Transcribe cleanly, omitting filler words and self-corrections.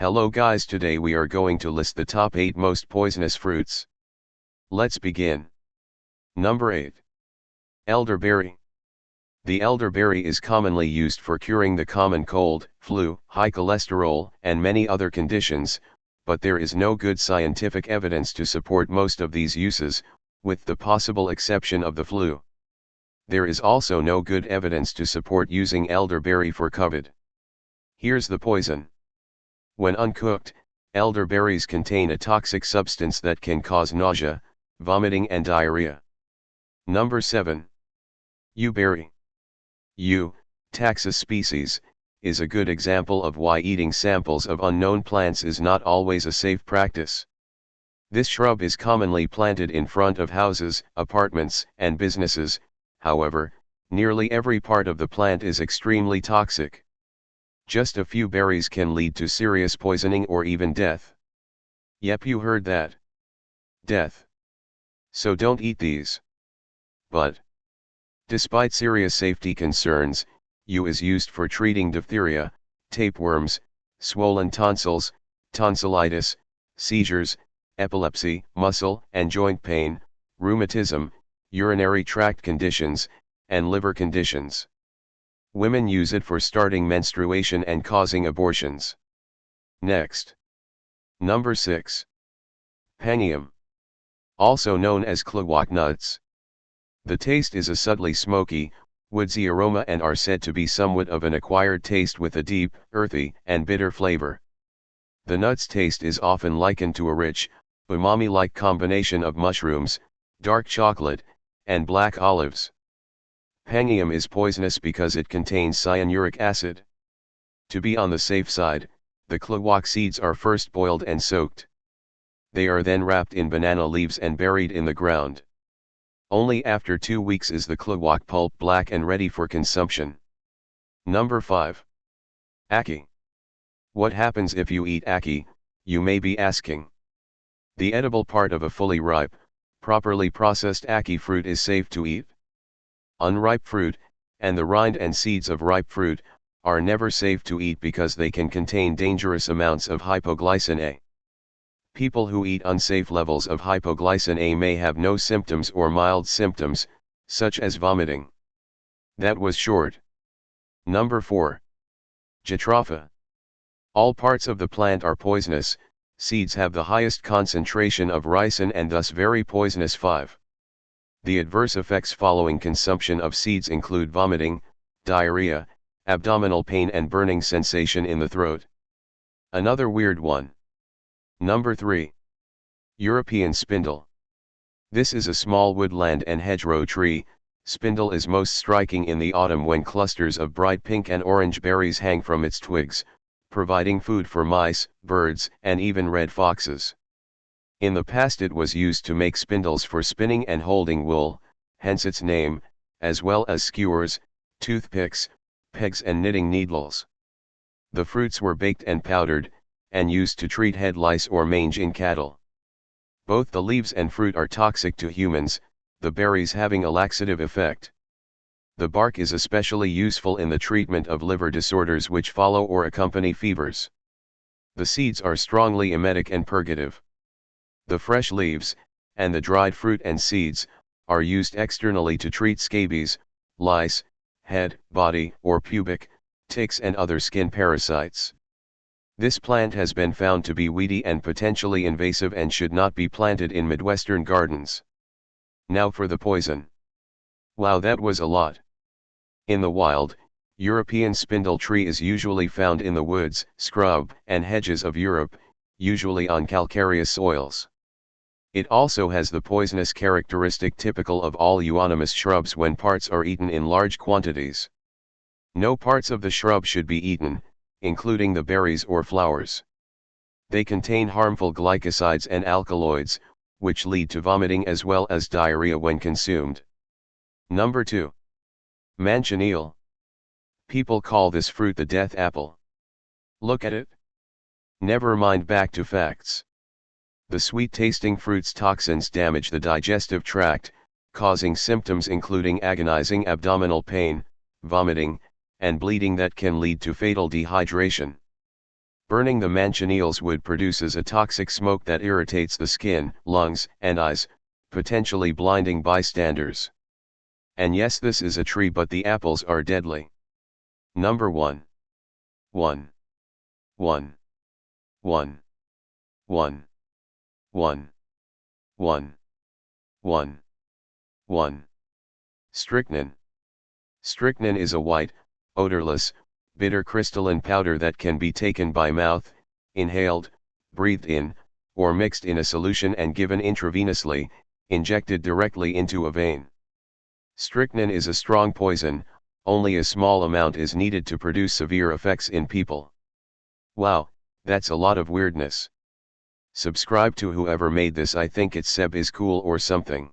Hello guys, today we are going to list the top 8 most poisonous fruits. Let's begin. Number 8. Elderberry. The elderberry is commonly used for curing the common cold, flu, high cholesterol, and many other conditions, but there is no good scientific evidence to support most of these uses, with the possible exception of the flu. There is also no good evidence to support using elderberry for COVID. Here's the poison. When uncooked, elderberries contain a toxic substance that can cause nausea, vomiting and diarrhea. Number 7. Yew-berry. Yew, Taxus species, is a good example of why eating samples of unknown plants is not always a safe practice. This shrub is commonly planted in front of houses, apartments, and businesses. However, nearly every part of the plant is extremely toxic. Just a few berries can lead to serious poisoning or even death. Yep, you heard that. Death. So don't eat these. But despite serious safety concerns, yew is used for treating diphtheria, tapeworms, swollen tonsils, tonsillitis, seizures, epilepsy, muscle and joint pain, rheumatism, urinary tract conditions, and liver conditions. Women use it for starting menstruation and causing abortions. Next. Number 6. Pangium. Also known as klawak nuts. The taste is a subtly smoky, woodsy aroma and are said to be somewhat of an acquired taste with a deep, earthy, and bitter flavor. The nut's taste is often likened to a rich, umami-like combination of mushrooms, dark chocolate, and black olives. Pangium is poisonous because it contains cyanuric acid. To be on the safe side, the klawak seeds are first boiled and soaked. They are then wrapped in banana leaves and buried in the ground. Only after 2 weeks is the klawak pulp black and ready for consumption. Number 5. Ackee. What happens if you eat ackee, you may be asking. The edible part of a fully ripe, properly processed ackee fruit is safe to eat. Unripe fruit, and the rind and seeds of ripe fruit, are never safe to eat because they can contain dangerous amounts of hypoglycin A. People who eat unsafe levels of hypoglycin A may have no symptoms or mild symptoms, such as vomiting. That was short. Number 4. Jatropha. All parts of the plant are poisonous. Seeds have the highest concentration of ricin and thus very poisonous. 5. The adverse effects following consumption of seeds include vomiting, diarrhea, abdominal pain and burning sensation in the throat. Another weird one. Number 3. European spindle. This is a small woodland and hedgerow tree. Spindle is most striking in the autumn when clusters of bright pink and orange berries hang from its twigs, providing food for mice, birds, and even red foxes. In the past it was used to make spindles for spinning and holding wool, hence its name, as well as skewers, toothpicks, pegs and knitting needles. The fruits were baked and powdered, and used to treat head lice or mange in cattle. Both the leaves and fruit are toxic to humans, the berries having a laxative effect. The bark is especially useful in the treatment of liver disorders which follow or accompany fevers. The seeds are strongly emetic and purgative. The fresh leaves, and the dried fruit and seeds, are used externally to treat scabies, lice, head, body, or pubic, ticks and other skin parasites. This plant has been found to be weedy and potentially invasive and should not be planted in Midwestern gardens. Now for the poison. Wow, that was a lot. In the wild, European spindle tree is usually found in the woods, scrub, and hedges of Europe, usually on calcareous soils. It also has the poisonous characteristic typical of all euonymus shrubs when parts are eaten in large quantities. No parts of the shrub should be eaten, including the berries or flowers. They contain harmful glycosides and alkaloids, which lead to vomiting as well as diarrhea when consumed. Number 2. Manchineel. People call this fruit the death apple. Look at it. Never mind, back to facts. The sweet-tasting fruit's toxins damage the digestive tract, causing symptoms including agonizing abdominal pain, vomiting, and bleeding that can lead to fatal dehydration. Burning the manchineals wood produces a toxic smoke that irritates the skin, lungs, and eyes, potentially blinding bystanders. And yes, this is a tree, but the apples are deadly. Number 1. 1. 1. 1. 1. 1. 1. 1. 1. Strychnine. Strychnine is a white, odorless, bitter crystalline powder that can be taken by mouth, inhaled, breathed in, or mixed in a solution and given intravenously, injected directly into a vein. Strychnine is a strong poison, only a small amount is needed to produce severe effects in people. Wow, that's a lot of weirdness. Subscribe to whoever made this. I think it's Seb is cool or something.